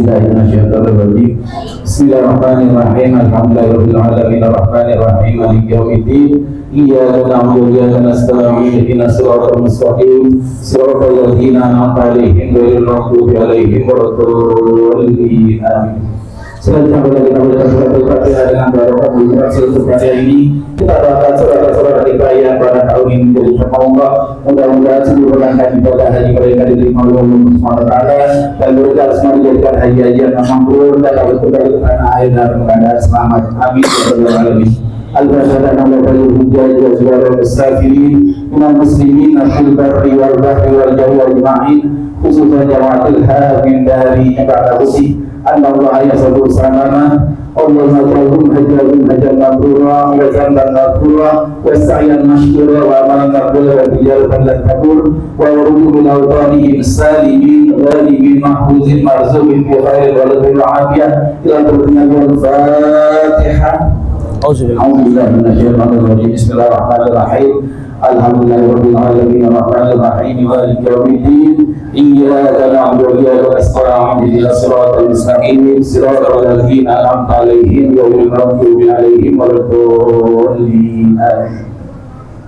A'udzubillahi Bismillahirrahmanirrahim. Alhamdulillahirabbil alamin arrahmanir rahim maliki yaumiddin. Iyyaka na'budu wa iyyaka nasta'in. Ihdinas siratal mustaqim. Siratal ladzina an'amta 'alaihim ghairil maghdubi 'alaihim waladdallin. Amin. Selanjutnya kita baca surat Al-Fatihah dengan barokah bulan Rasul hari ini. Kita baca surat Al-Fatihah pada tahun ini menjadi semoga mudah-mudahan seluruh rangkaian ibadah haji mereka diterima oleh Allah Subhanahu wa taala dan mereka semua dijadikan haji-haji yang makbul dan dapat kembali ke tanah air dalam keadaan selamat. Amin ya rabbal alamin. Al-Fatihah nama Bani Hujjaj wa Ziyarat As-Safirin minal muslimin fil barri wal bahri wal jawi ajma'in khususnya jamaatul hamin dari ibadah usi Allah yasabur salama Allahumma ja'alhum hajjahum hajjan mabrura wa zamban maghfura wa sa'yan mashkura wa amalan maqbula wa tijaratan lan tabur wa yarudu min awtanihim salimin ghalibin mahfuzin marzuqin bi khairin wa ladhin afiyah ila al Fatihah. A'udzubillahi minasyaitonir rajim. Bismillahirrahmanirrahim. Alhamdulillahirabbil alamin arrahmanir rahim maliki yaumiddin. Iyyaka na'budu wa iyyaka nasta'in. Ihdinas siratal mustaqim. Siratal ladzina an'amta 'alaihim ghairil maghdubi 'alaihim waladdallin. Amin.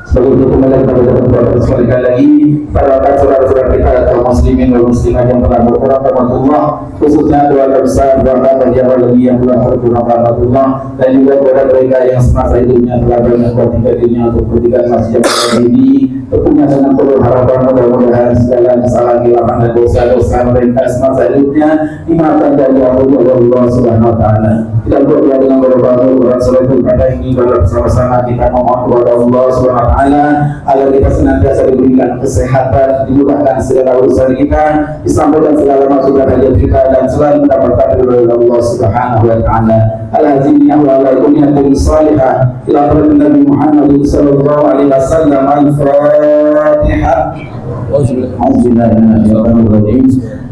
Sebagai untuk kembali kita berdoa sekali lagi para saudara-saudara kita kaum muslimin dan muslimat yang telah berkurang rahmatullah, khususnya keluarga besar keluarga yang lagi yang telah berkurang rahmatullah, dan juga kepada mereka yang semasa hidupnya telah berkorban dirinya untuk kepentingan masjid ini, tentunya dengan penuh harapan mudah-mudahan segala kesalahan hilang dan dosa-dosa mereka semasa hidupnya dimaafkan dari Allah Subhanahu wa taala. Kita berdoa dengan berbagai salatul pada ini bersama-sama kita memohon kepada Allah Subhanahu wa taala agar kita senantiasa diberikan kesehatan, dimudahkan segala urusan kita, disampaikan segala masukan hajat kita, dan selalu mendapatkan ridha Allah Subhanahu wa taala. Al-hazimiyah wa al-kunyatin salihah ila Nabi Muhammad sallallahu alaihi wasallam. Al-Fatihah. A'udzubillahi minasyaitonir rajim.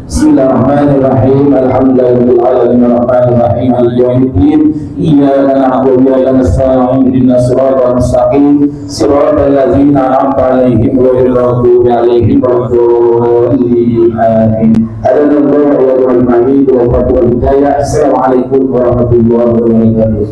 Bismillahirrahmanirrahim. Alhamdulillahirabbil alamin arrahmanir rahim maliki yaumiddin. Iyyaka na'budu wa iyyaka nasta'in. Ihdinas siratal mustaqim. Siratal ladzina an'amta 'alaihim ghairil maghdubi 'alaihim waladdallin. Amin. Alhamdulillah wa al-mahid wa al hidayah. Assalamualaikum warahmatullahi wabarakatuh.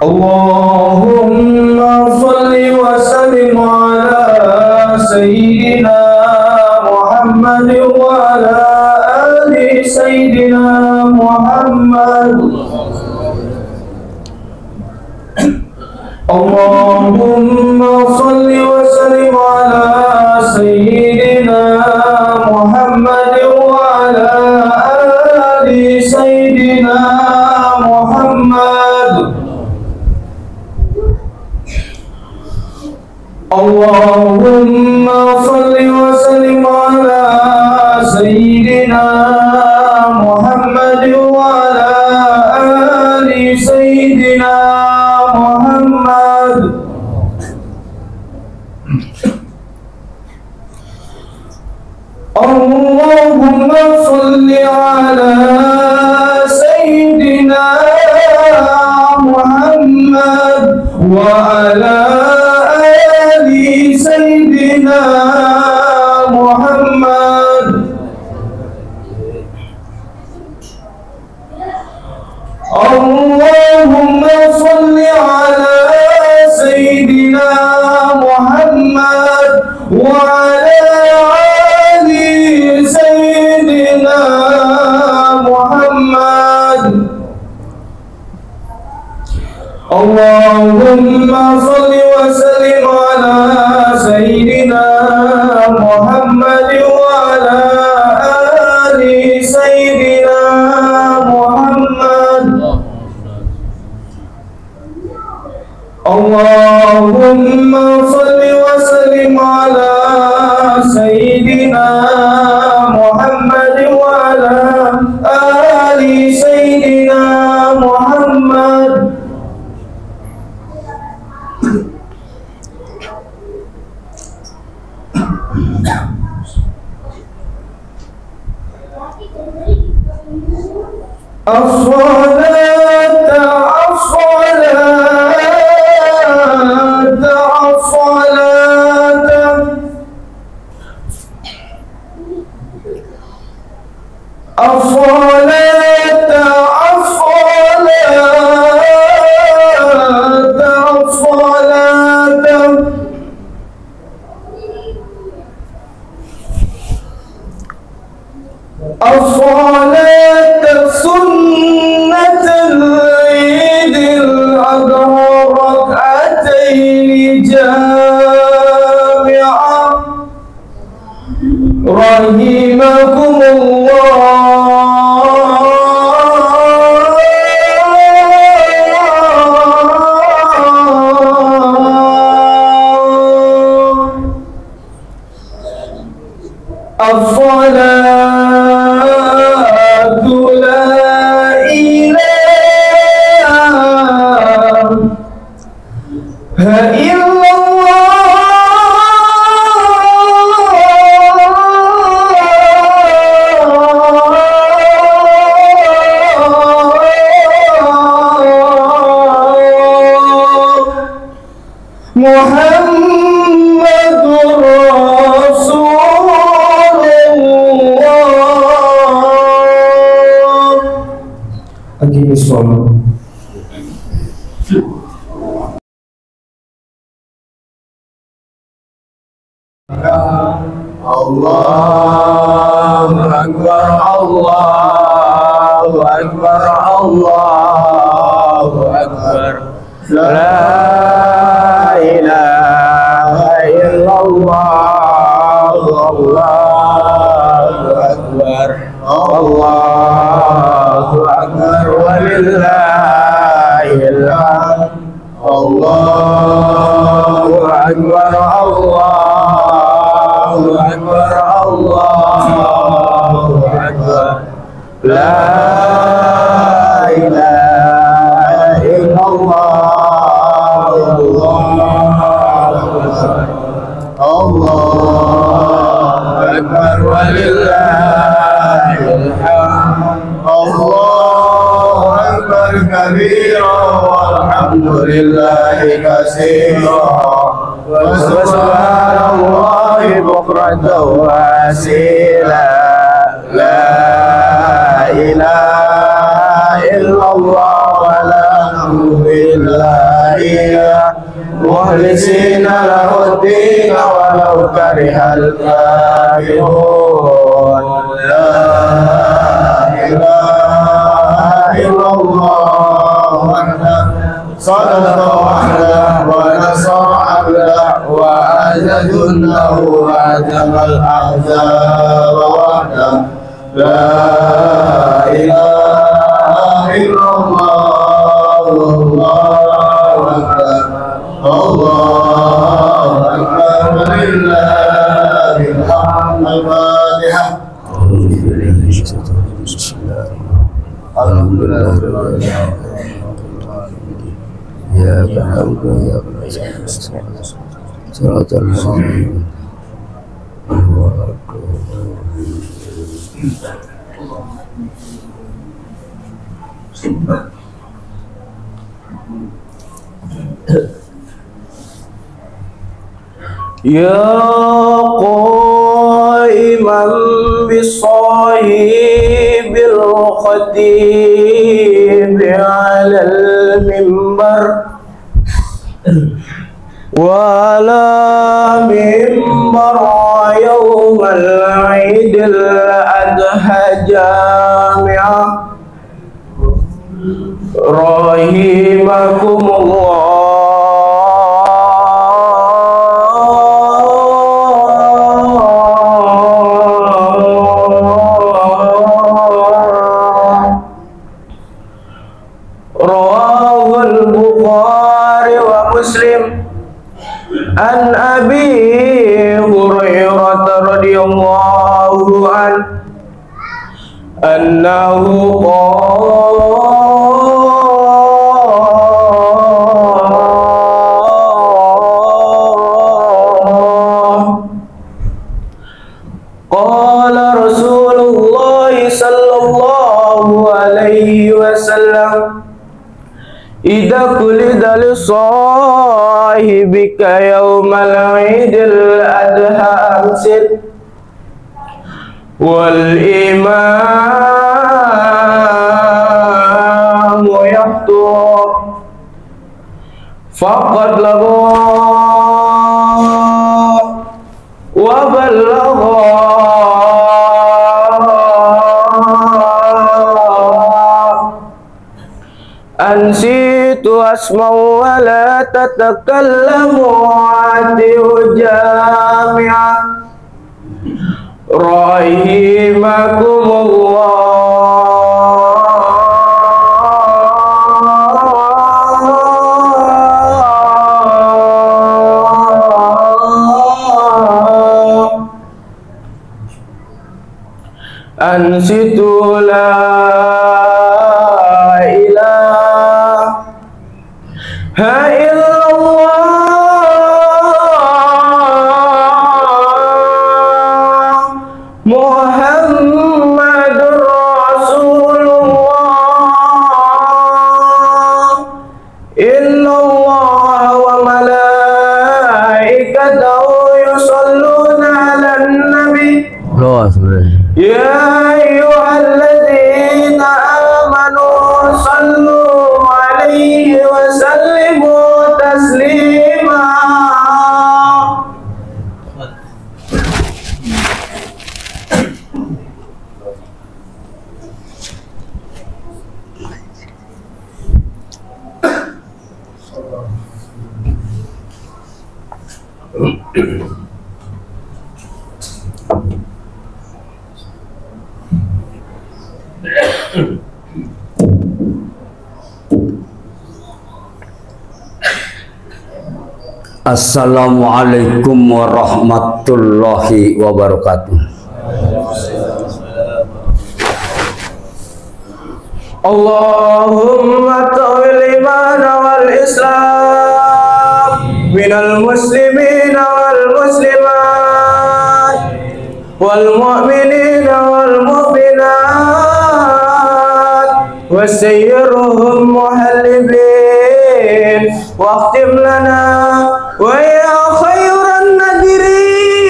Allahumma salli wa sallim ala sayyidina Muhammad wa ala ali sayyidina Muhammad. Allahumma salli wa sallim ala sayyidina Muhammad wa ala ali sayyidina Muhammad. Allahumma salli wa sallim ala sayyidina Muhammad wa ala ali sayyidina Muhammad. Allahumma salli ala sayyidina Muhammad wa ala Sayyidina Muhammad. Allahumma salli ala Sayyidina Muhammad wa ala ali Sayyidina Muhammad. Allahumma salli wa sallim ala Sayyidina Muhammad wa ala ali Sayyidina Muhammad. Allahumma salli wa sallim ala Sayyidina Muhammad wa ala ali Sayyidina Muhammad. As-salata Aqimis shalah. Allahu Akbar, Allahu Akbar, Allahu Akbar. La ilaha illallah, Allahu Akbar, Allahu Akbar, walillahil hamd. Allahu Akbar, Allahu Akbar, Allahu Akbar. La ilaha illallah, Allahu Akbar, walillahil hamd. Allahu Akbar kabira, walhamdulillahi katsira, wa subhanallahi bukratan wa asila. La ilaha illallah wa la na'budu illa iyyah, mukhlisina lahu-d-din walau karihal kafirun. La ilaha illallah wahdahu sadaqa wahdahu wa nasara abdahu wa azza jundahu wa jamal ahzaba wahdahu. La ilaha illallah, Allahu Akbar, Allahu Akbar, walillahil hamd. Al-Fatihah. إياك نعبد وإياك نستعين صراط الذين أنعمت Ya qaiman bisahibil khatib alal mimbar wa ala mimbar yawmal idil adha jami'ah rahimakumullah. An Abi Hurairah radhiyallahu anhu annahu qala Rasulullah sallallahu alaihi wasallam idza qulida li sahibika yawmal idil adha amsid wal imamu yahtur faqad lagha wa ballagha ansitu asma'u wa la tatakallamu ati'u jami'ah rahimakumullah. Ansitu la ilaha illallah Muhammadur Rasulullah. Innallaha wa malaikatahu yusholluna 'alan nabi. Ya ayyuhalladzina Assalamualaikum warahmatullahi wabarakatuh. Allahumma tawil iman wal islam minal muslimin wal muslimat wal mu'minin wal mu'minat wasayyirhum muhallibin waqtim lana wa ya khairan nadirin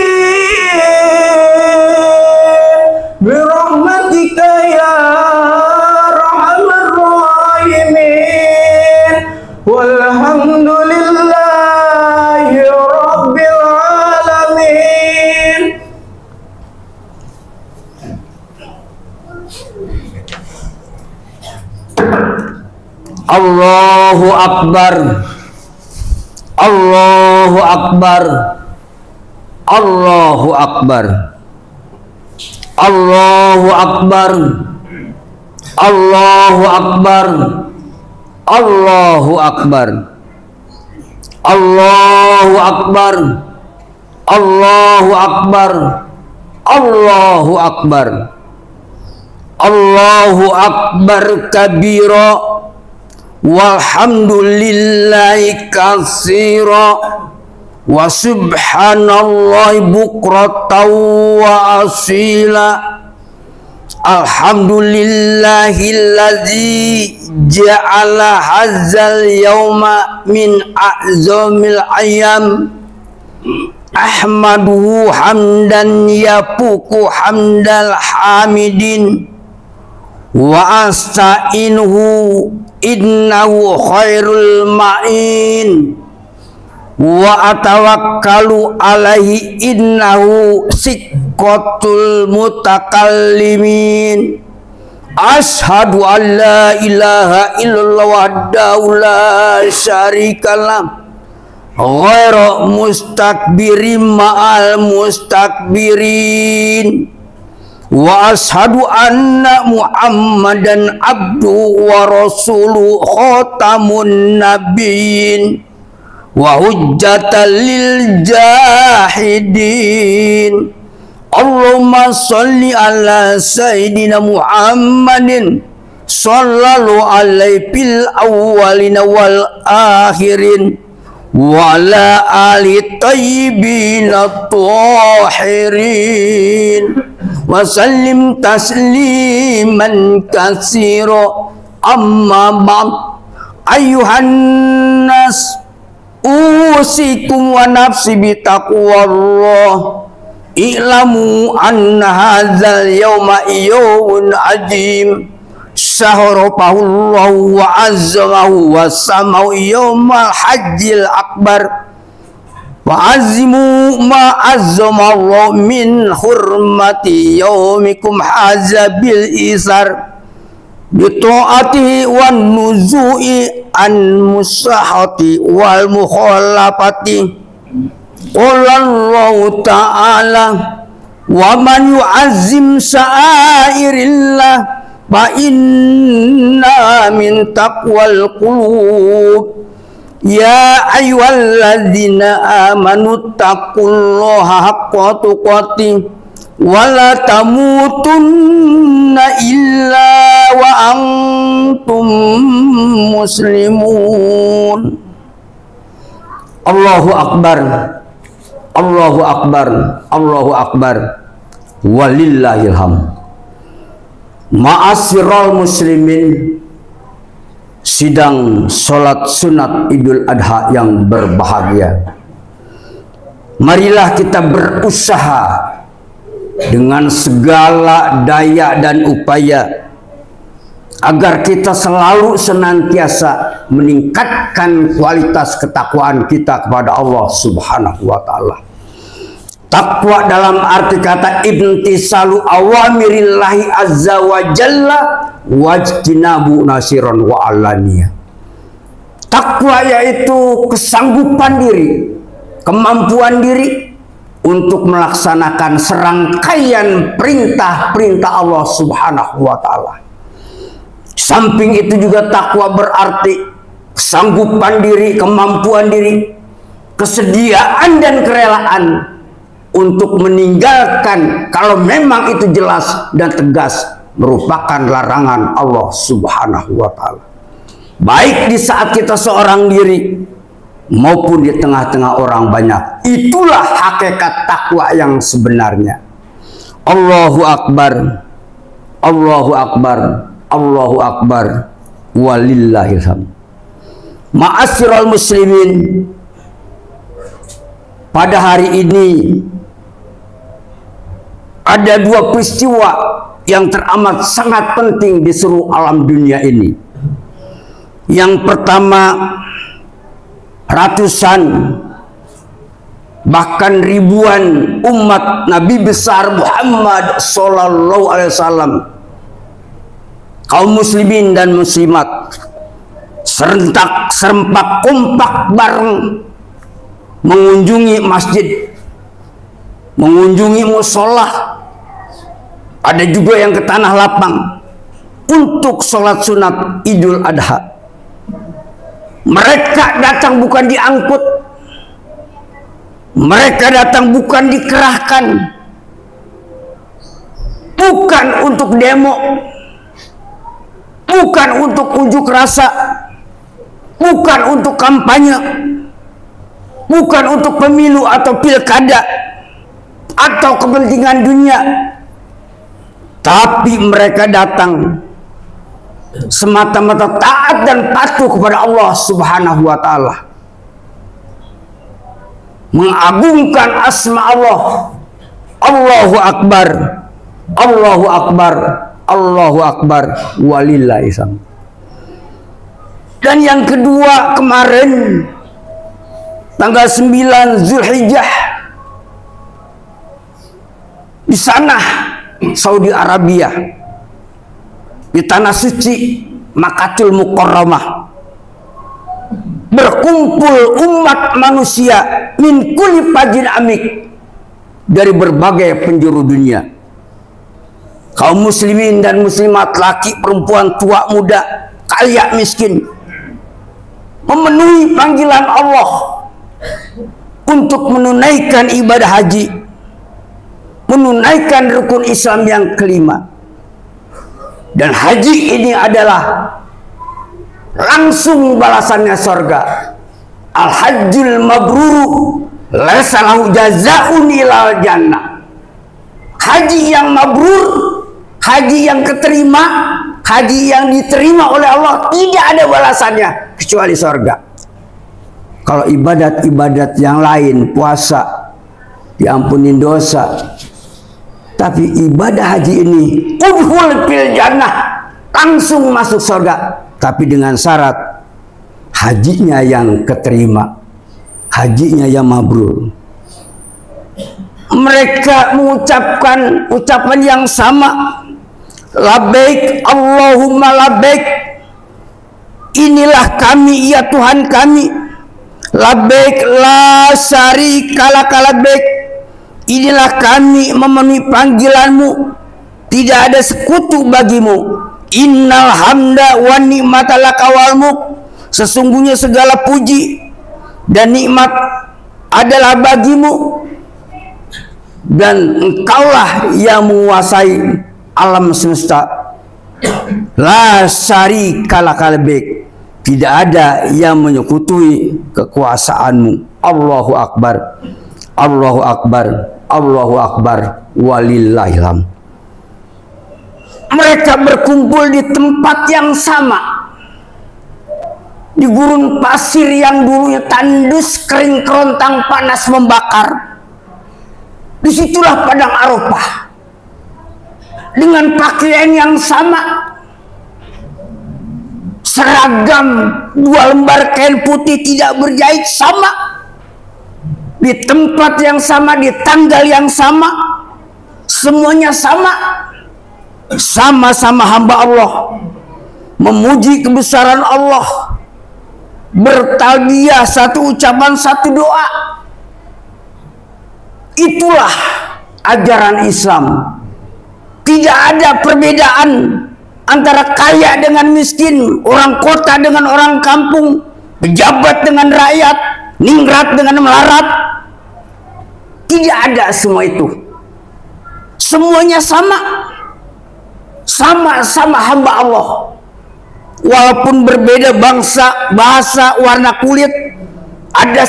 birahmatika ya walhamdulillahi rabbil alamin. Allahu akbar. Allahu akbar. Allahu akbar. Allahu akbar. Allahu akbar. Allahu akbar. Allahu akbar. Allahu akbar. Allahu akbar. Allahu akbar kabira walhamdulillahi katsira wa subhanallahi bukratan wa asila. Alhamdulillahilladzi ja'ala hadzal yauma min a'zamil ayyam. Ahmaduhu hamdan yafuku hamdal hamidin wa asta'inuhu innahu khairul ma'in wa atawakkalu alaihi innahu siqqatul mutakallimin. Ashhadu an la ilaha illallah wahdahu la syarikalah ghairu mustakbirin ma'al mustakbirin wa ashhadu anna muhammadan abduhu wa rasuluhu khatamun nabiyyin wa hujjatan lil jahidin. Allahumma sholli ala sayyidina Muhammadin sallallahu alaihi fil awwalina wal akhirin wa ala ali tayyibin at-tahirin wa sallim tasliman katsira. Amma ba'd, ayyuhan nas usikum wa nafsi bitaqwallah. I'lamu anna hadzal yawma yawmun azim syahrafahu wa azzamahu wa samahu yawmal hajjil akbar wa azimu ma azzamallahu min hurmati yawmikum hadza bil isar bitaatihi wan nuzu'i an musahati wal mukhalafati. Allahu ta'ala wa man yu'azzim sa'airillah fa inna min taqwal qulub. Ya ayyuhalladzina amanu taqullaha haqqa tuqatih wa la tamutunna illa wa antum muslimun. Allahu akbar. Allahu akbar. Allahu akbar. Walillahil hamd. Ma'asyiral muslimin, sidang sholat sunat Idul Adha yang berbahagia, marilah kita berusaha dengan segala daya dan upaya agar kita selalu senantiasa meningkatkan kualitas ketakwaan kita kepada Allah Subhanahu wa ta'ala. Takwa dalam arti kata intisalu awamirillahi azza wa jalla wajtinabu nasiron wa alaniyah. Takwa yaitu kesanggupan diri kemampuan diri untuk melaksanakan serangkaian perintah-perintah Allah Subhanahu wa Ta'ala. Samping itu juga takwa berarti kesanggupan diri, kemampuan diri, kesediaan dan kerelaan untuk meninggalkan kalau memang itu jelas dan tegas merupakan larangan Allah Subhanahu wa Ta'ala. Baik di saat kita seorang diri maupun di tengah-tengah orang banyak. Itulah hakikat takwa yang sebenarnya. Allahu Akbar, Allahu Akbar, Allahu Akbar, walillahil hamd. Ma'asyiral muslimin, pada hari ini ada dua peristiwa yang teramat sangat penting di seluruh alam dunia ini. Yang pertama, ratusan bahkan ribuan umat Nabi besar Muhammad Sallallahu Alaihi Wasallam, kaum muslimin dan muslimat, serentak serempak kompak bareng mengunjungi masjid, mengunjungi musola, ada juga yang ke tanah lapang untuk sholat sunat Idul Adha. Mereka datang bukan diangkut, mereka datang bukan dikerahkan, bukan untuk demo, bukan untuk unjuk rasa, bukan untuk kampanye, bukan untuk pemilu atau pilkada atau kepentingan dunia, tapi mereka datang semata-mata taat dan patuh kepada Allah Subhanahu wa Ta'ala, mengagungkan asma Allah. Allahu Akbar, Allahu Akbar, Allahu Akbar, walillahi hamd. Dan yang kedua kemarin tanggal 9 Zulhijjah di sana Saudi Arabia, di tanah suci Makkatul Mukarramah, berkumpul umat manusia min kulli fajin amik, dari berbagai penjuru dunia. Kaum muslimin dan muslimat, laki perempuan, tua muda, kaya miskin, memenuhi panggilan Allah untuk menunaikan ibadah haji, menunaikan rukun Islam yang kelima. Dan haji ini adalah langsung balasannya surga. Al-hajjul mabrur laisa lahu jazaa'un ilal jannah. Haji yang mabrur, haji yang keterima, haji yang diterima oleh Allah, tidak ada balasannya kecuali surga. Kalau ibadat-ibadat yang lain, puasa diampunin dosa, tapi ibadah haji ini udhul fil jannah, langsung masuk surga, tapi dengan syarat hajinya yang keterima, hajinya yang mabrur. Mereka mengucapkan ucapan yang sama, labbaik Allahumma labbaik, inilah kami ya Tuhan kami, labbaik la syarika lak labbaik, inilah kami memenuhi panggilanmu, tidak ada sekutu bagimu. Innal hamda wa ni'mata laka wal mulk, sesungguhnya segala puji dan nikmat adalah bagimu, dan engkaulah yang menguasai alam semesta. La syarika laka labbaik, tidak ada yang menyekutui kekuasaanmu. Allahu Akbar, Allahu Akbar, Allahu Akbar, walillahil hamd. Mereka berkumpul di tempat yang sama, di gurun pasir yang dulunya tandus, kering kerontang, panas membakar. Disitulah padang Arafah, dengan pakaian yang sama, seragam 2 lembar kain putih tidak berjahit sama, di tempat yang sama, di tanggal yang sama, semuanya sama. Sama-sama hamba Allah, memuji kebesaran Allah, bertalbiyah, satu ucapan satu doa, Itulah ajaran Islam. Tidak ada perbedaan antara kaya dengan miskin, orang kota dengan orang kampung, pejabat dengan rakyat, ningrat dengan melarat. Tidak ada semua itu. Semuanya sama. Sama-sama hamba Allah. Walaupun berbeda bangsa, bahasa, warna kulit, ada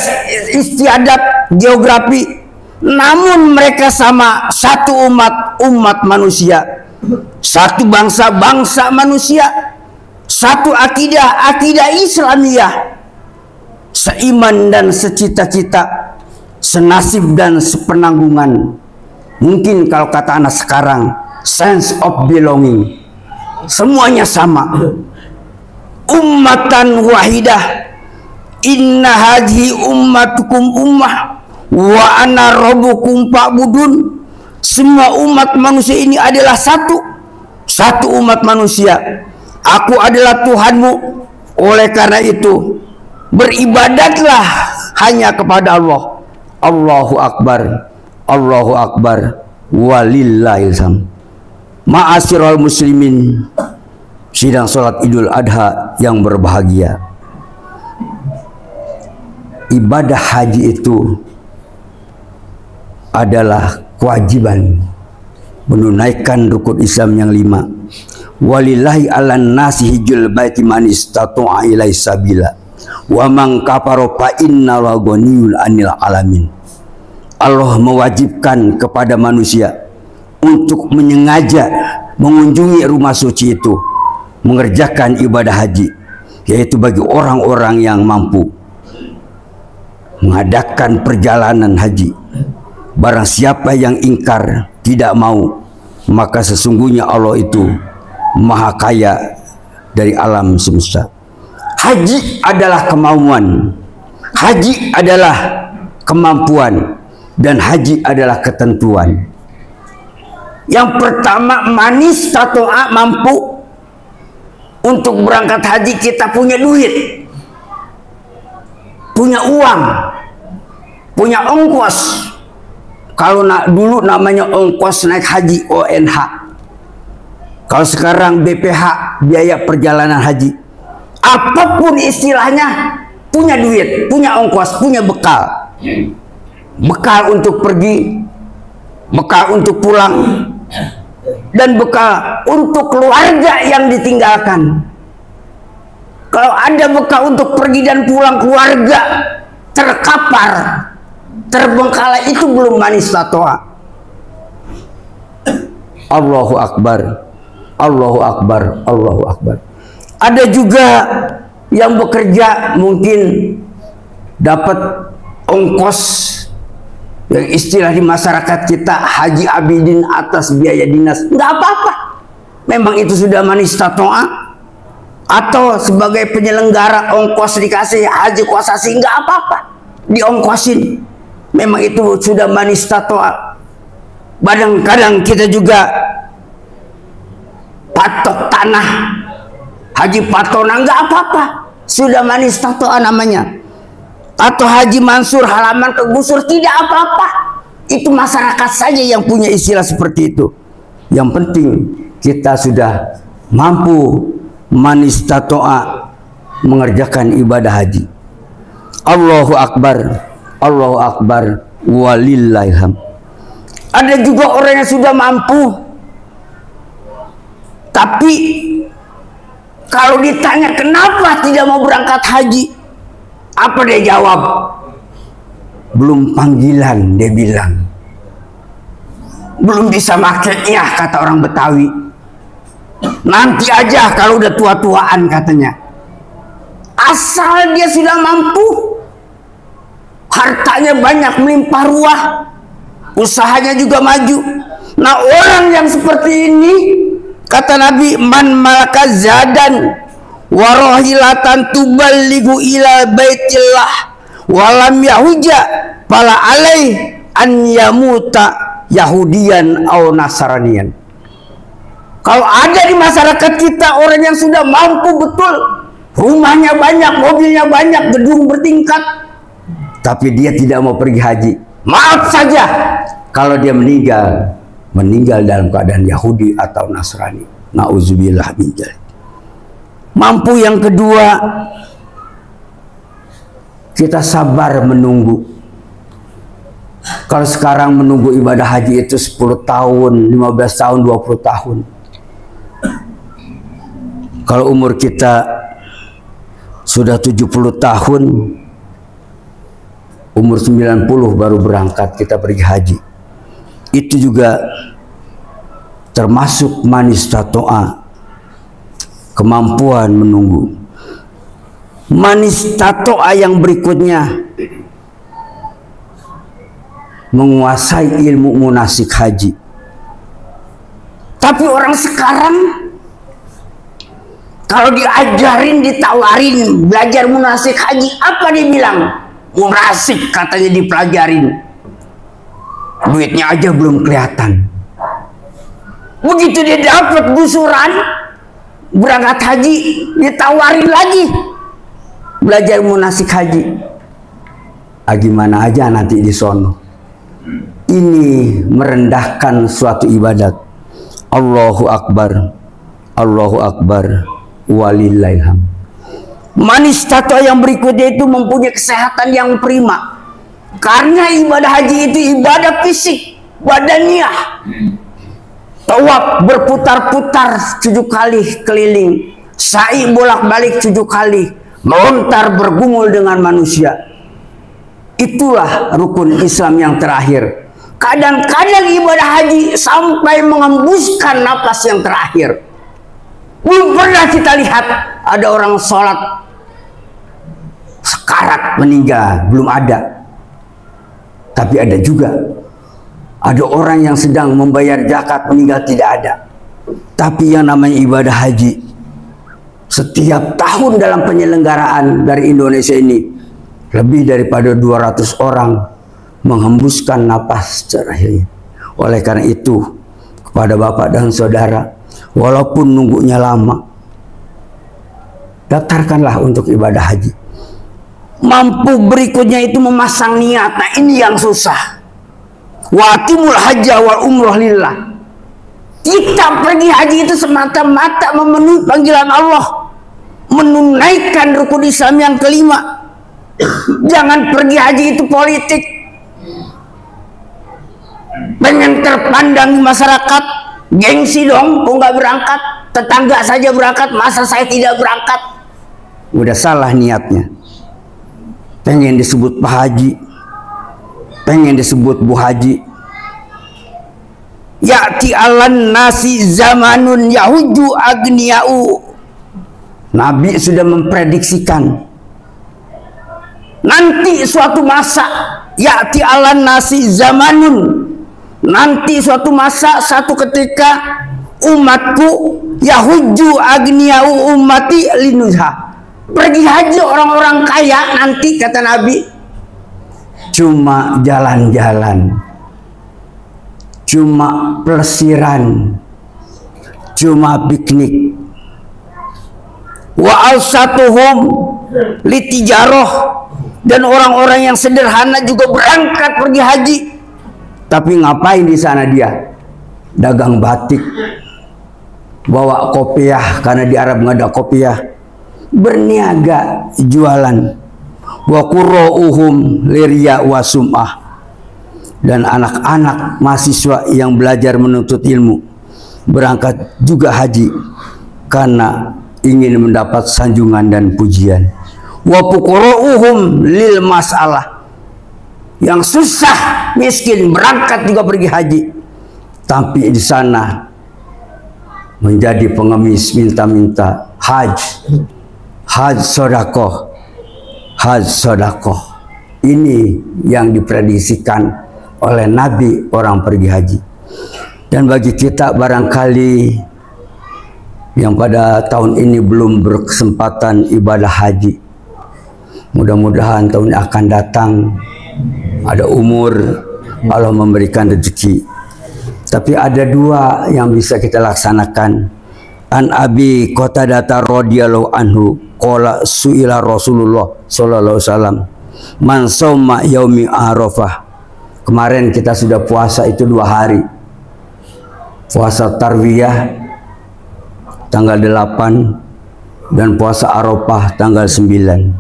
istiadat, geografi, namun mereka sama, satu umat manusia, satu bangsa manusia, satu akidah Islamiyah, seiman dan secita-cita, senasib dan sepenanggungan. Mungkin kalau kata anak sekarang, sense of belonging. Semuanya sama. Ummatan wahidah. Inna hadhi ummatukum ummah wa ana rabbukum fa'budun. Semua umat manusia ini adalah satu umat manusia. Aku adalah Tuhanmu. Oleh karena itu, beribadatlah hanya kepada Allah. Allahu Akbar, Allahu Akbar, walillahil hamd. Ma'asyiral muslimin, sidang sholat Idul Adha yang berbahagia. Ibadah haji itu adalah kewajiban menunaikan rukun Islam yang 5. Walillahi 'alan nasi hijjul baiti man istata'a ilaihi sabila wa man kafara fa innallaha ghaniyyun 'anil alamin. Allah mewajibkan kepada manusia untuk menyengaja mengunjungi rumah suci itu, mengerjakan ibadah haji, yaitu bagi orang-orang yang mampu mengadakan perjalanan haji. Barang siapa yang ingkar, tidak mau, maka sesungguhnya Allah itu maha kaya dari alam semesta. Haji adalah kemauan, haji adalah kemampuan, dan haji adalah ketentuan. Yang pertama, manis tatoa, mampu. Untuk berangkat haji kita punya duit, punya uang, punya ongkos. Kalau dulu namanya ongkos naik haji, ONH. Kalau sekarang BPH, biaya perjalanan haji. Apapun istilahnya, punya duit, punya ongkos, punya bekal. Bekal untuk pergi, bekal untuk pulang, dan bekal untuk keluarga yang ditinggalkan. Kalau ada bekal untuk pergi dan pulang, keluarga terkapar, terbengkalai, itu belum manis tatoa. Allahu Akbar, Allahu Akbar, Allahu Akbar. Ada juga yang bekerja mungkin dapat ongkos, yang istilah di masyarakat kita haji abidin atas biaya dinas, nggak apa-apa. Memang itu sudah manis tatoa. Atau sebagai penyelenggara ongkos dikasih haji kuasasi, nggak apa-apa, diongkosin. Memang itu sudah manis tatoa. Kadang-kadang kita juga patok tanah, haji patona, nggak apa-apa, sudah manis tatoa namanya. Atau haji mansur, halaman kegusur, tidak apa-apa. Itu masyarakat saja yang punya istilah seperti itu. Yang penting kita sudah mampu manis tatoa mengerjakan ibadah haji. Allahu Akbar, Allahu Akbar, walillahil hamd. Ada juga orang yang sudah mampu, tapi kalau ditanya kenapa tidak mau berangkat haji, apa dia jawab? Belum panggilan, dia bilang. Belum bisa makainya, kata orang Betawi. Nanti aja kalau udah tua-tuaan, katanya. Asal dia sudah mampu, hartanya banyak melimpah ruah, usahanya juga maju. Nah, orang yang seperti ini, kata Nabi, man malaka zadan warohilatan tuballigu ila baitillah walam yahuja pala alaih an yamuta yahudian au nasranian. Kalau ada di masyarakat kita orang yang sudah mampu betul, rumahnya banyak, mobilnya banyak, gedung bertingkat, tapi dia tidak mau pergi haji, maaf saja, kalau dia meninggal dalam keadaan Yahudi atau Nasrani. Nauzubillah min dzalik. Mampu yang kedua, kita sabar menunggu. Kalau sekarang menunggu ibadah haji itu 10 tahun, 15 tahun, 20 tahun. Kalau umur kita sudah 70 tahun, umur 90 baru berangkat kita pergi haji. Itu juga termasuk manis tatoa, kemampuan menunggu. Manis tatoa yang berikutnya, menguasai ilmu munasik haji. Tapi orang sekarang kalau diajarin, ditawarin belajar munasik haji, apa dia bilang? Munasik katanya dipelajarin, duitnya aja belum kelihatan. Begitu dia dapat gusuran berangkat haji, ditawarin lagi belajar munasik haji. Gimana aja nanti di sono. Ini merendahkan suatu ibadat. Allahu Akbar, Allahu Akbar, walillahilham. Manis tato yang berikutnya itu mempunyai kesehatan yang prima. Karena ibadah haji itu ibadah fisik, badaniah. Tawaf berputar-putar 7 kali keliling, sa'i bolak-balik 7 kali, melontar bergumul dengan manusia. Itulah rukun Islam yang terakhir. Kadang-kadang ibadah haji sampai mengembuskan napas yang terakhir. Belum pernah kita lihat ada orang sholat sekarat meninggal, belum ada. Tapi ada juga, ada orang yang sedang membayar zakat meninggal, tidak ada. Tapi yang namanya ibadah haji, setiap tahun dalam penyelenggaraan dari Indonesia ini, lebih daripada 200 orang menghembuskan napas terakhir. Oleh karena itu, kepada Bapak dan Saudara, walaupun nunggunya lama, daftarkanlah untuk ibadah haji. Mampu berikutnya itu memasang niat. Nah, ini yang susah. Watimul hajja wal umroh lillah. Kita pergi haji itu semata-mata memenuhi panggilan Allah, menunaikan rukun Islam yang kelima. Jangan pergi haji itu politik, pengen terpandang masyarakat, gengsi dong, kok nggak berangkat, tetangga saja berangkat, masa saya tidak berangkat. Udah salah niatnya. Pengen disebut Pak Haji, pengen disebut Bu Haji. Ya'ti alan nasi zamanun yahuju agniya'u. Nabi sudah memprediksikan nanti suatu masa, ya'ti alan nasi zamanun, nanti suatu masa, satu ketika umatku yahuju agniya'u ummati linuzha. Pergi haji orang-orang kaya nanti, kata Nabi, cuma jalan-jalan, cuma pelesiran, cuma piknik. Wa alsatuhum litijaroh, dan orang-orang yang sederhana juga berangkat pergi haji. Tapi ngapain di sana dia? Dagang batik, bawa kopiah karena di Arab nggak ada kopiah, berniaga jualan. Wa qurra'uhum liriya wa sum'ah, dan anak-anak mahasiswa yang belajar menuntut ilmu berangkat juga haji karena ingin mendapat sanjungan dan pujian. Wa fuqara'uhum lil masalah, yang susah miskin berangkat juga pergi haji, tapi di sana menjadi pengemis, minta-minta haj sodakoh, haj sodakoh. Ini yang diprediksikan oleh Nabi orang pergi haji. Dan bagi kita barangkali yang pada tahun ini belum berkesempatan ibadah haji, mudah-mudahan tahun yang akan datang ada umur, Allah memberikan rezeki. Tapi ada dua yang bisa kita laksanakan. An Abi Qatadah radhiyallahu anhu qala su'ila Rasulullah sallallahu alaihi wasallam man shauma yaumi Arafah Kemarin kita sudah puasa itu 2 hari. Puasa Tarwiyah tanggal 8 dan puasa Arafah tanggal 9.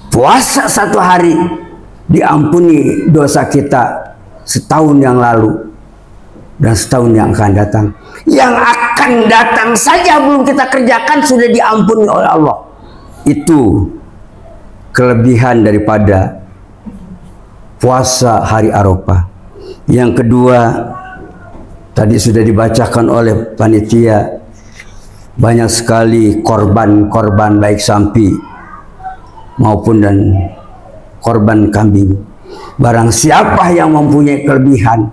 Puasa 1 hari diampuni dosa kita setahun yang lalu dan setahun yang akan datang. Yang akan datang saja belum kita kerjakan sudah diampuni oleh Allah. Itu kelebihan daripada puasa hari Arafah. Yang kedua, tadi sudah dibacakan oleh panitia, banyak sekali korban-korban baik sapi maupun dan korban kambing. Barang siapa yang mempunyai kelebihan,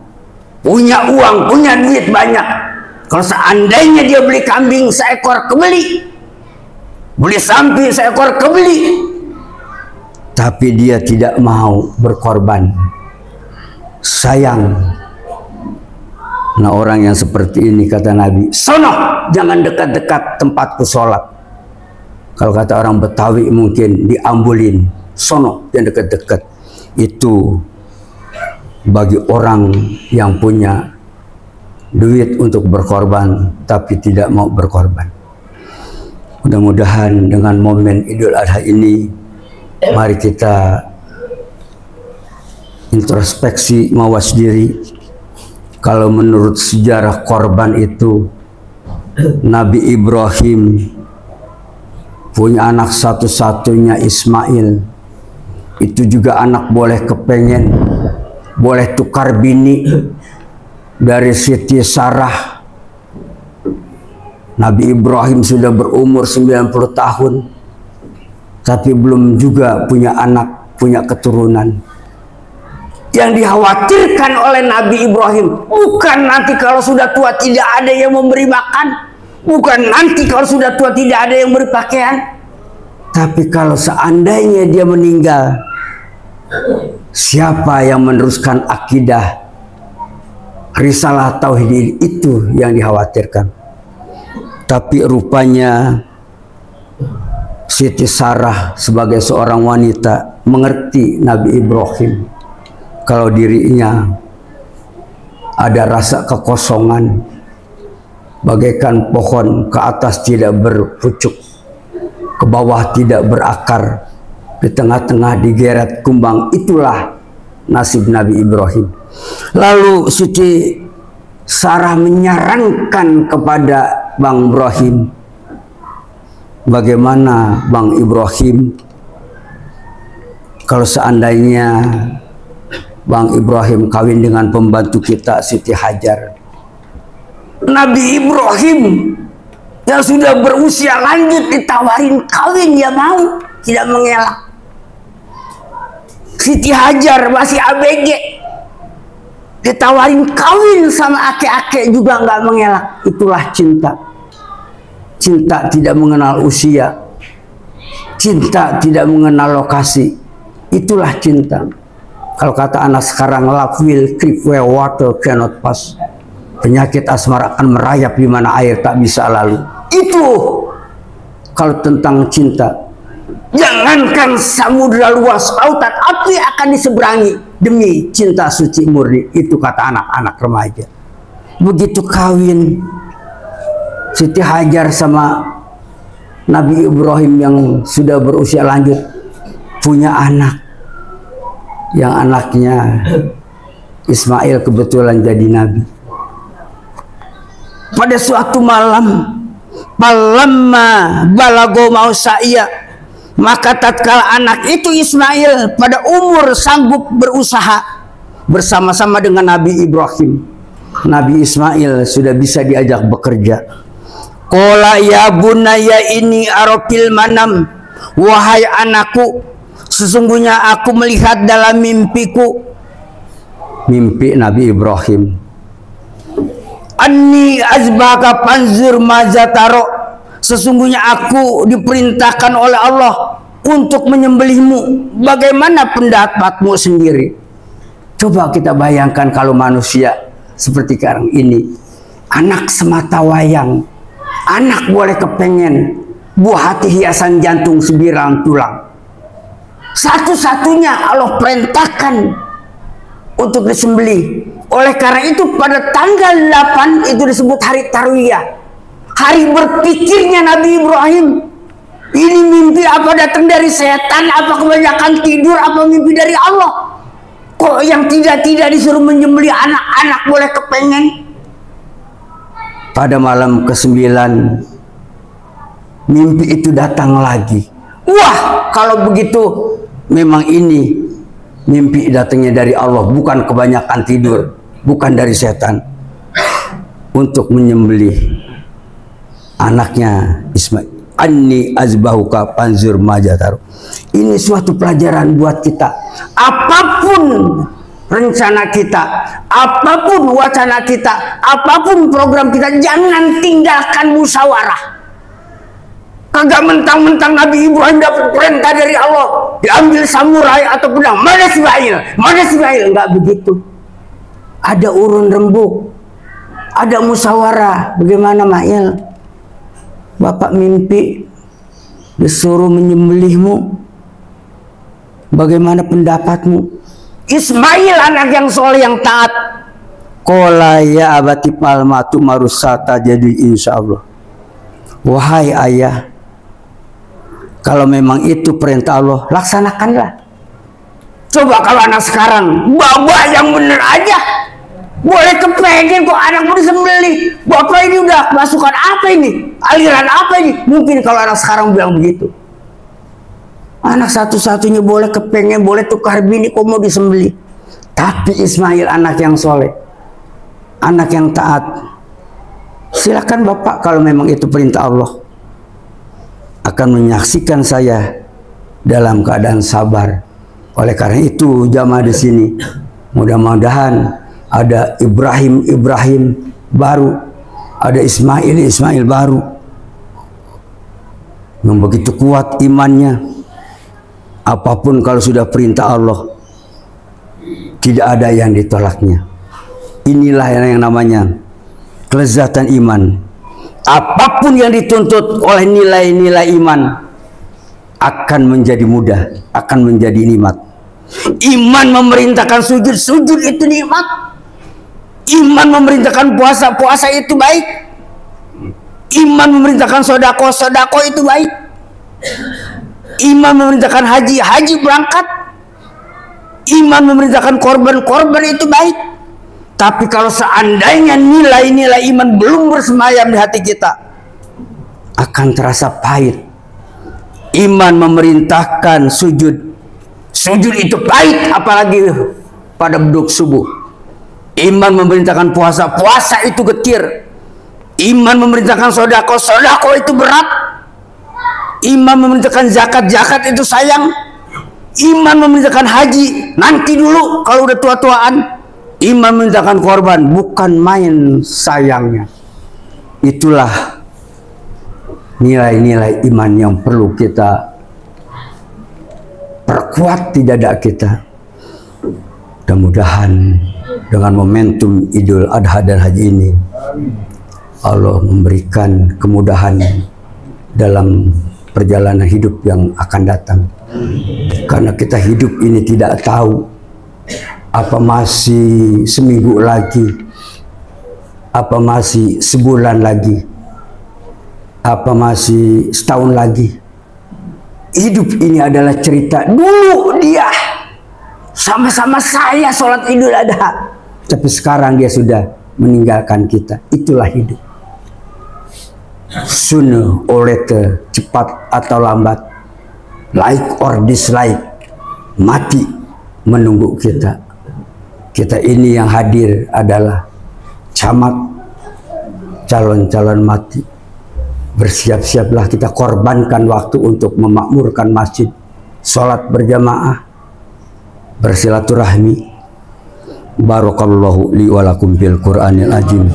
punya uang, punya duit banyak, kalau seandainya dia beli kambing seekor kebeli, beli sapi seekor kebeli, tapi dia tidak mau berkorban, sayang. Nah, orang yang seperti ini, kata Nabi, sono, jangan dekat-dekat tempatku sholat. Kalau kata orang Betawi mungkin diambulin, sono, jangan dekat-dekat. Itu bagi orang yang punya duit untuk berkorban tapi tidak mau berkorban. Mudah-mudahan dengan momen Idul Adha ini, mari kita introspeksi, mawas diri. Kalau menurut sejarah korban itu, Nabi Ibrahim punya anak satu-satunya Ismail. Itu juga anak boleh kepengen, boleh tukar bini dari Siti Sarah. Nabi Ibrahim sudah berumur 90 tahun. Tapi belum juga punya anak, punya keturunan. Yang dikhawatirkan oleh Nabi Ibrahim bukan nanti kalau sudah tua tidak ada yang memberi makan, bukan nanti kalau sudah tua tidak ada yang beri pakaian, tapi kalau seandainya dia meninggal, siapa yang meneruskan akidah risalah tauhid, itu yang dikhawatirkan. Tapi rupanya Siti Sarah sebagai seorang wanita mengerti Nabi Ibrahim kalau dirinya ada rasa kekosongan, bagaikan pohon ke atas tidak berpucuk, ke bawah tidak berakar, di tengah-tengah digeret kumbang. Itulah nasib Nabi Ibrahim. Lalu Siti Sarah menyarankan kepada Bang Ibrahim, bagaimana Bang Ibrahim kalau seandainya Bang Ibrahim kawin dengan pembantu kita Siti Hajar. Nabi Ibrahim yang sudah berusia lanjut ditawarin kawin, ya mau, tidak mengelak. Siti Hajar masih ABG ditawarin kawin sama ake-ake juga nggak mengelak. Itulah cinta. Cinta tidak mengenal usia, cinta tidak mengenal lokasi. Itulah cinta. Kalau kata anak sekarang, love will creep where water cannot pass. Penyakit asmara akan merayap di mana air tak bisa lalu. Itu kalau tentang cinta. Jangankan samudra luas, lautan api akan diseberangi demi cinta suci murni. Itu kata anak-anak remaja. Begitu kawin Siti Hajar sama Nabi Ibrahim yang sudah berusia lanjut, punya anak. Yang anaknya Ismail kebetulan jadi nabi. Pada suatu malam, falamma balago mausaiya, maka tatkala anak itu Ismail pada umur sanggup berusaha bersama-sama dengan Nabi Ibrahim, Nabi Ismail sudah bisa diajak bekerja. Qala ya bunayya ini arafil manam, wahai anakku, sesungguhnya aku melihat dalam mimpiku, mimpi Nabi Ibrahim, anni azbaka panzur mazataro, sesungguhnya aku diperintahkan oleh Allah untuk menyembelihmu, bagaimana pendapatmu sendiri. Coba kita bayangkan kalau manusia seperti sekarang ini, anak semata wayang, anak boleh kepengen, buah hati hiasan jantung sebirang tulang. Satu-satunya Allah perintahkan untuk disembelih. Oleh karena itu pada tanggal 8 itu disebut hari Tarwiyah, hari berpikirnya Nabi Ibrahim. Ini mimpi apa datang dari setan, apa kebanyakan tidur, apa mimpi dari Allah? Kok yang tidak disuruh menyembelih anak-anak boleh kepengen? Pada malam ke-9 mimpi itu datang lagi. Wah, kalau begitu memang ini mimpi datangnya dari Allah, bukan kebanyakan tidur, bukan dari setan. Untuk menyembelih anaknya Ismail. Anni azbahuka panzur majataru. Ini suatu pelajaran buat kita. Apapun rencana kita, apapun wacana kita, apapun program kita, jangan tinggalkan musyawarah. Kagak mentang-mentang Nabi Ibrahim dapat perintah dari Allah diambil samurai atau pedang, mana Ismail, enggak begitu. Ada urun rembuk, ada musyawarah. Bagaimana Mail? Bapak mimpi disuruh menyembelihmu, bagaimana pendapatmu? Ismail anak yang soleh yang taat. Qala ya abati palmatu marusata, jadi insya Allah. Wahai ayah, kalau memang itu perintah Allah, laksanakanlah. Coba kalau anak sekarang, bapak yang bener aja boleh kepengen kok anak mau disembelih. Bapak ini udah masukan apa ini? Aliran apa ini? Mungkin kalau anak sekarang bilang begitu. Anak satu-satunya boleh kepengen, boleh tukar bini kok mau disembelih. Tapi Ismail anak yang soleh, anak yang taat. Silakan bapak kalau memang itu perintah Allah. Akan menyaksikan saya dalam keadaan sabar. Oleh karena itu jamaah di sini, mudah-mudahan ada Ibrahim baru, ada Ismail baru, yang begitu kuat imannya. Apapun kalau sudah perintah Allah, tidak ada yang ditolaknya. Inilah yang namanya kelezatan iman. Apapun yang dituntut oleh nilai-nilai iman akan menjadi mudah, akan menjadi nikmat. Iman memerintahkan sujud itu nikmat. Iman memerintahkan puasa itu baik. Iman memerintahkan sodako itu baik. Iman memerintahkan haji berangkat. Iman memerintahkan korban itu baik. Tapi kalau seandainya nilai-nilai iman belum bersemayam di hati kita, akan terasa pahit. Iman memerintahkan sujud itu pahit, apalagi pada beduk subuh. Iman memerintahkan puasa itu getir. Iman memerintahkan sodako itu berat. Iman memerintahkan zakat itu sayang. Iman memerintahkan haji nanti dulu kalau udah tua-tuaan. Iman memerintahkan korban, bukan main sayangnya. Itulah nilai-nilai iman yang perlu kita perkuat di dada kita. Mudah-mudahan dengan momentum Idul Adha dan Haji ini, Allah memberikan kemudahan dalam perjalanan hidup yang akan datang. Karena kita hidup ini tidak tahu apa masih seminggu lagi, apa masih sebulan lagi, apa masih setahun lagi. Hidup ini adalah cerita. Dulu dia sama-sama saya sholat Idul Adha, tapi sekarang dia sudah meninggalkan kita. Itulah hidup. Sooner or later, cepat atau lambat, like or dislike, mati menunggu kita. Kita ini yang hadir adalah camat, calon-calon mati. Bersiap-siaplah kita korbankan waktu untuk memakmurkan masjid, sholat berjamaah, bersilaturahmi. Barakallahu li wa lakum bil Qur'anil azim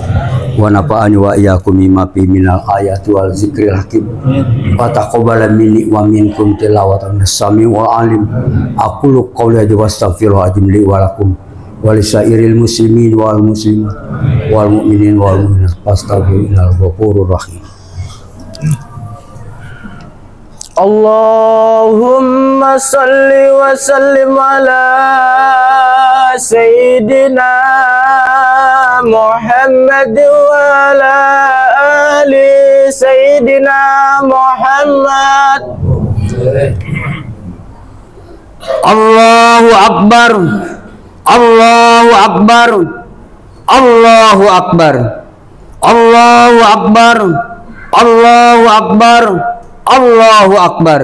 wa nafa'ani wa iyyakum mimma fi minal ayati wal zikril hakim wa taqabbala minni wa minkum tilawatan as-sami'ul alim. Aqulu qawli hadza wa astaghfirullahaladzim li wa lakum wa lisairil muslimin wal muslimat wal mu'minin wal mu'minat fastaghfirullahal ghafurur rahim. Allahumma salli wa sallim ala سيدنا محمد وعلى آل سيدنا محمد. Allahu Akbar, Allahu Akbar, Allahu Akbar, Allahu Akbar, Allahu Akbar, Allahu Akbar,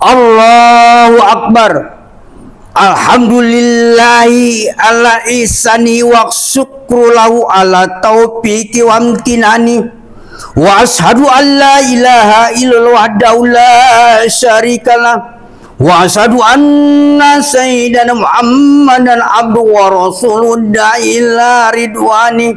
Allahu Akbar. Alhamdulillahi ala ihsani wa syukru lahu ala taufiqi wa amtinani wa ashhadu an la ilaha illallah wahdahu la syarikalah wa ashhadu anna sayyidana Muhammadan abduhu wa rasuluhu ila ridwani.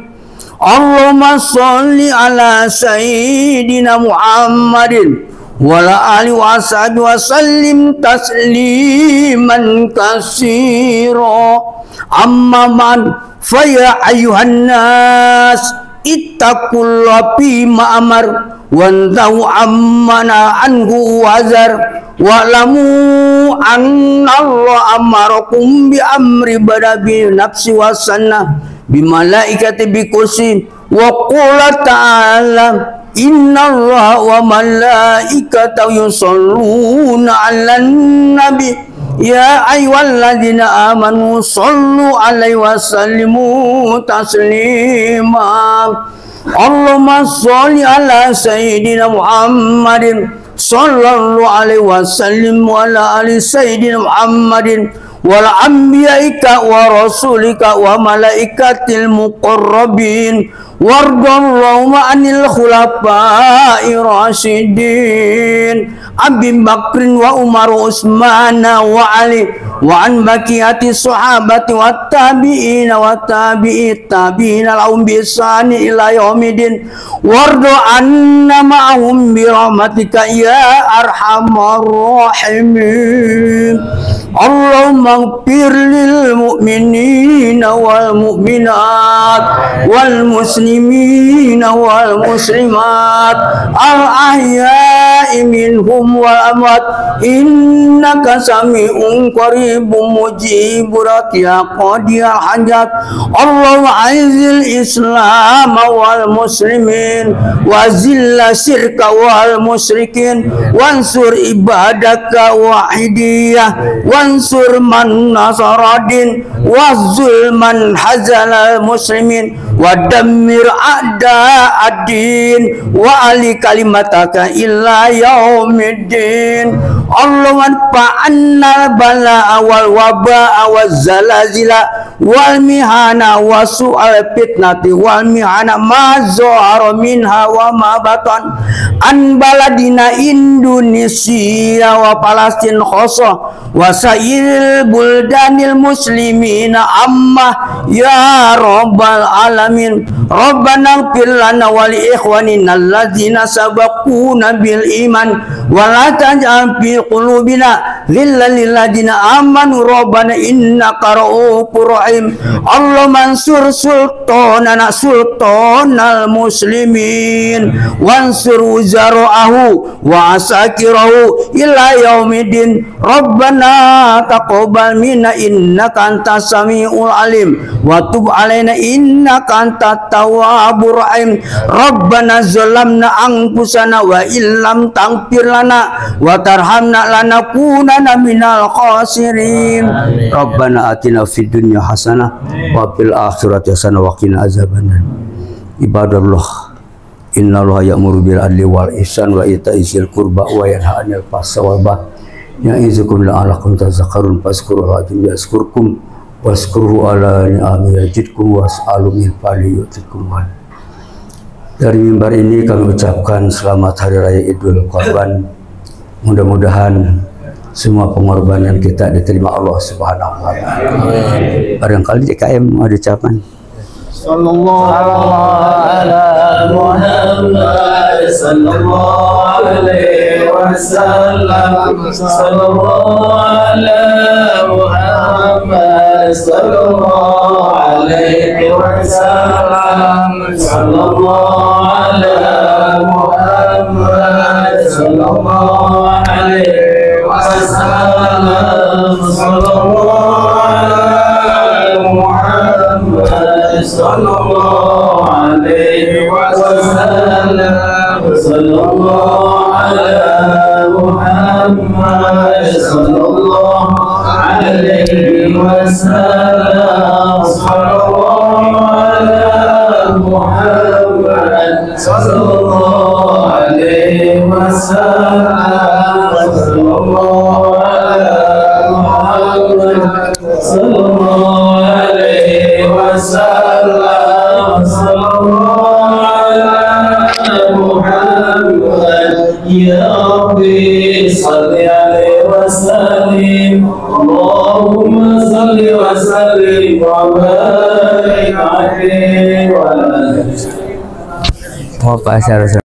Allahumma sholli ala sayyidina Muhammadin wa ala alihi wa sahbihi wa sallim tasliman katsira. Amma man fa ya ayyuhan nas ittaqullaha bima amar wantahu ammana anhu wazar wa'lamu anna Allah amarakum bi amri badabi nafsi wa sanna bi malaikati bi kursi wa qala ta'ala inna Allah wa malaikatahu yusholluna 'alan nabi ya ayyuhalladzina amanu shollu 'alaihi wa sallimu taslima. Allahumma sholli ala sayyidina Muhammadin sallallahu alaihi wasallam wa ala ali sayyidina Muhammadin wa ala anbiya'ika wa rasulika wa malaikatil muqarrabin wardallahu anil khulafa'ir rasyidin Abi Bakrin wa Umar wa Utsman wa Ali wa an baqiyati sahabati wat tabi'in wa tabi'it tabi'in lahum bi ihsan ila yaumidin warda anna ma'hum bi rahmatika ya arhamar rahimin. Allahumma ighfir lil mu'minina wal mu'minat wal muslimina wal muslimat al ahya'i minhum wal amwat innaka sami'un qaribun mujibur ya qadiyal hajat. Allahumma aizil islam wal muslimin wa zilla syirka wal musyrikin wansur ibadaka wahidiyah wansur man nasaradin wazul man hazalal muslimin wa dammir a'da ad-din wa ali kalimataka illa yaumiddin. Allahumma fa'anna bala'a wal waba'a waz zalazila wal mihana wa su'al fitnati wal mihana ma zahara minha wa ma batan an baladina Indonesia wa Palestin khosoh wa sairil buldanil muslimina amma ya rabbal alamin. Rabbana ighfir lana wa li ikhwanina alladzina sabaquna bil iman wa la taj'al fi qulubina ghillan lil ladzina amanu rabbana innaka ra'ufur rahim. Allahumma ansur sultanana sultanal muslimin wansur wuzara'ahu wa asakirahu ila yaumiddin. Rabbana taqabbal minna innaka antas samiul alim wa tub alaina innaka antat tawwabur rahim. Rabbana zalamna anfusana wa illam taghfir lana wa tarhamna lanakunanna minal khasirin. Rabbana atina fid dunya hasanah wa fil akhirati hasanah wa qina azabannar. Ibadallah, innallaha ya'muru bil adli wal ihsan wa ita'i dzil qurba wa yanha 'anil fahsya'i wal munkar ya'izukum la'allakum tadhakkarun fazkurullaha yazkurkum wazkuruhu ala ni'amihi yazidkum was'alu min fadlihi yu'tikum. Dari mimbar ini kami ucapkan selamat hari raya Idul Qurban. Mudah-mudahan semua pengorbanan kita diterima Allah Subhanahu wa taala. Barangkali DKM ada ucapan. Sallallahu ala Muhammad sallallahu alaihi wasallam. Sallallahu ala Muhammad sallallahu alaihi wasallam. Sallallahu ala Muhammad sallallahu alaihi wasallam. Sallallahu ala صلى الله عليه وسلم صلى الله على محمد صلى الله عليه وسلم صلى الله على محمد صلى الله عليه وسلم صلى الله على محمد صلى الله عليه وسلم صلى الله على محمد يا ربي صل عليه وسلم اللهم صل وسلم وبارك عليه وعلى Apa